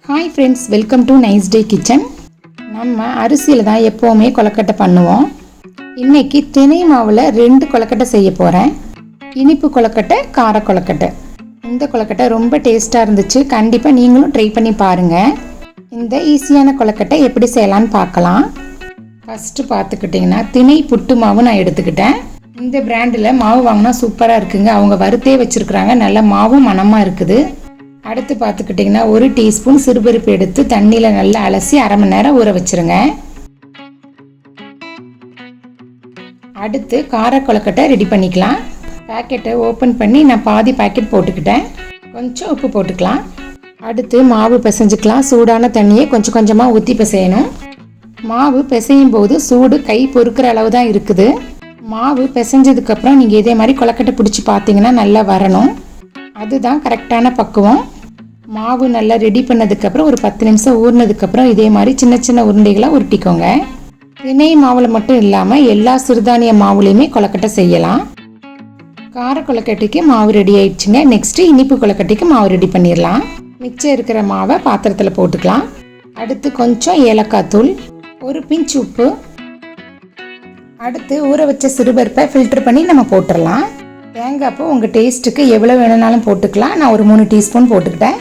Hi friends, welcome to nice day kitchen. நம்ம அரிசியில் தான் எப்போவுமே கொலக்கட்டை பண்ணுவோம். இன்றைக்கி தினை மாவில் 2 கொலக்கட்டை செய்ய போகிறேன். இனிப்பு கொலக்கட்டை, கார கொலக்கட்டை. இந்த கொலக்கட்டை ரொம்ப டேஸ்ட்டாக இருந்துச்சு. கண்டிப்பாக நீங்களும் ட்ரை பண்ணி பாருங்கள். இந்த ஈஸியான கொலக்கட்டை எப்படி செய்யலான்னு பார்க்கலாம். ஃபஸ்ட்டு பார்த்துக்கிட்டிங்கன்னா தினை புட்டு மாவு நான் எடுத்துக்கிட்டேன். இந்த பிராண்டில் மாவு வாங்கினா சூப்பராக இருக்குங்க. அவங்க வறுத்தே வச்சுருக்குறாங்க. நல்ல மாவும் மணமாக இருக்குது. அடுத்து பார்த்துக்கிட்டிங்கன்னா 1 டீஸ்பூன் சிறுபருப்பு எடுத்து தண்ணியில் நல்லா அலசி அரை மணி நேரம் ஊற வச்சுருங்க. அடுத்து கார கொலக்கட்டை ரெடி பண்ணிக்கலாம். பேக்கெட்டை ஓப்பன் பண்ணி நான் பாதி பேக்கெட் போட்டுக்கிட்டேன். கொஞ்சம் உப்பு போட்டுக்கலாம். அடுத்து மாவு பிசைஞ்சிக்கலாம். சூடான தண்ணியை கொஞ்சம் கொஞ்சமாக ஊற்றி பிசையணும். மாவு பிசையும் போது சூடு கை பொறுக்கிற அளவு தான் இருக்குது. மாவு பிசைஞ்சதுக்கப்புறம் நீங்கள் இதே மாதிரி கொலக்கட்டை பிடிச்சி பார்த்தீங்கன்னா நல்லா வரணும். அதுதான் கரெக்டான பக்குவம். மாவு நல்லா ரெடி பண்ணதுக்கப்புறம் ஒரு 10 நிமிஷம் ஊறினதுக்கப்புறம் இதே மாதிரி சின்ன சின்ன உருண்டைகளாக உருட்டிக்கோங்க. தினை மாவில் மட்டும் இல்லாமல் எல்லா சிறுதானிய மாவுலேயுமே கொலக்கட்டை செய்யலாம். கார கொலக்கட்டைக்கு மாவு ரெடி ஆயிடுச்சுங்க. நெக்ஸ்ட்டு இனிப்பு கொலக்கட்டைக்கு மாவு ரெடி பண்ணிடலாம். மிச்சம் இருக்கிற மாவை பாத்திரத்தில் போட்டுக்கலாம். அடுத்து கொஞ்சம் ஏலக்காய் தூள், ஒரு பிஞ்ச் உப்பு, அடுத்து ஊற வச்ச சிறுபருப்பை ஃபில்டர் பண்ணி நம்ம போட்டுடலாம். தேங்காய் பூ உங்கள் டேஸ்ட்டுக்கு எவ்வளோ வேணும்னாலும் போட்டுக்கலாம். நான் ஒரு 3 டீஸ்பூன் போட்டுக்கிட்டேன்.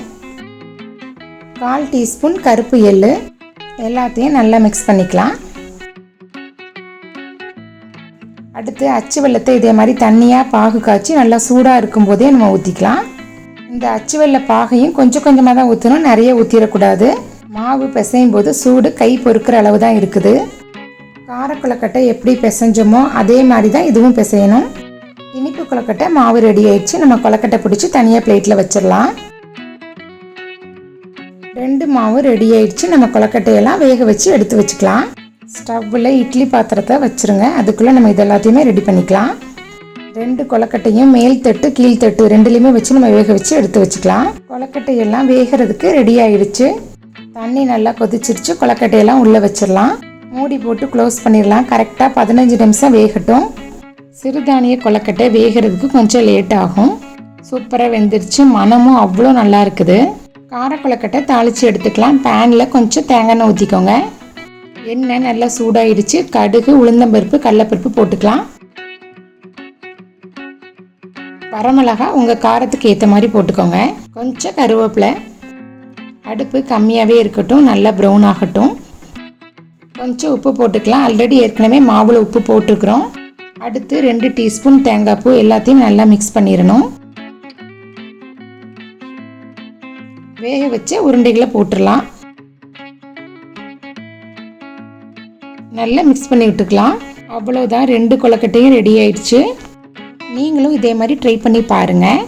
1/4 டீஸ்பூன் கருப்பு எள்ளு. எல்லாத்தையும் நல்லா மிக்ஸ் பண்ணிக்கலாம். அடுத்து அச்சு வெல்லத்தை இதே மாதிரி தண்ணியாக பாகு காய்ச்சி நல்லா சூடாக இருக்கும்போதே நம்ம ஊற்றிக்கலாம். இந்த அச்சு வெல்ல பாகையும் கொஞ்சம் கொஞ்சமாக தான் ஊற்றணும், நிறைய ஊற்றிடக்கூடாது. மாவு பிசையும் போது சூடு கை பொறுக்கிற அளவு தான் இருக்குது. கார கொலக்கட்டை எப்படி பிசைஞ்சோமோ அதே மாதிரி தான் இதுவும் பிசையணும். இனிப்பு கொலக்கட்டை மாவு ரெடி ஆயிடுச்சு. நம்ம கொலக்கட்டை பிடிச்சி தனியாக பிளேட்டில் வச்சிடலாம். 2 மாவு ரெடி ஆயிடுச்சு. நம்ம கொலக்கட்டையெல்லாம் வேக வச்சு எடுத்து வச்சுக்கலாம். ஸ்டவ்வில் இட்லி பாத்திரத்தை வச்சுருங்க. அதுக்குள்ளே நம்ம இதெல்லாத்தையுமே ரெடி பண்ணிக்கலாம். 2 கொலக்கட்டையும் மேல் தட்டு கீழ் தட்டு 2லையுமே வச்சு நம்ம வேக வச்சு எடுத்து வச்சுக்கலாம். கொலக்கட்டையெல்லாம் வேகிறதுக்கு ரெடி ஆயிடுச்சு. தண்ணி நல்லா கொதிச்சிருச்சு. கொலக்கட்டையெல்லாம் உள்ளே வச்சிடலாம். மூடி போட்டு க்ளோஸ் பண்ணிடலாம். கரெக்டாக 15 நிமிஷம் வேகட்டும். சிறுதானிய கொலக்கட்டை வேகிறதுக்கு கொஞ்சம் லேட் ஆகும். சூப்பராக வெந்துருச்சு. மனமும் அவ்வளோ நல்லா இருக்குது. கார கொலக்கட்டை தாளித்து எடுத்துக்கலாம். பேனில் கொஞ்சம் தேங்காய் எண்ணெய் ஊற்றிக்கோங்க. எண்ணெய் நல்லா சூடாயிடுச்சு. கடுகு, உளுந்தம்பருப்பு, கடலைப்பருப்பு போட்டுக்கலாம். வரமிளகா உங்கள் காரத்துக்கு ஏற்ற மாதிரி போட்டுக்கோங்க. கொஞ்சம் கருவேப்பிலை. அடுப்பு கம்மியாகவே இருக்கட்டும். நல்லா ப்ரௌன் ஆகட்டும். கொஞ்சம் உப்பு போட்டுக்கலாம். ஆல்ரெடி ஏற்கனவே மாவில் உப்பு போட்டுருக்குறோம். அடுத்து 2 டீஸ்பூன் தேங்காய் பூ. எல்லாத்தையும் நல்லா மிக்ஸ் பண்ணிடணும். வேக வச்ச உருண்டைகளை போட்டுடலாம். நல்லா மிக்ஸ் பண்ணி விட்டுக்கலாம். அவ்வளோதான், 2 கொலக்கட்டையும் ரெடி ஆயிடுச்சு. நீங்களும் இதே மாதிரி ட்ரை பண்ணி பாருங்கள்.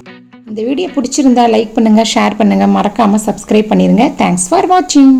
இந்த வீடியோ பிடிச்சிருந்தா லைக் பண்ணுங்கள், ஷேர் பண்ணுங்கள், மறக்காமல் சப்ஸ்கிரைப் பண்ணிடுங்க. தேங்க்ஸ் ஃபார் வாட்சிங்.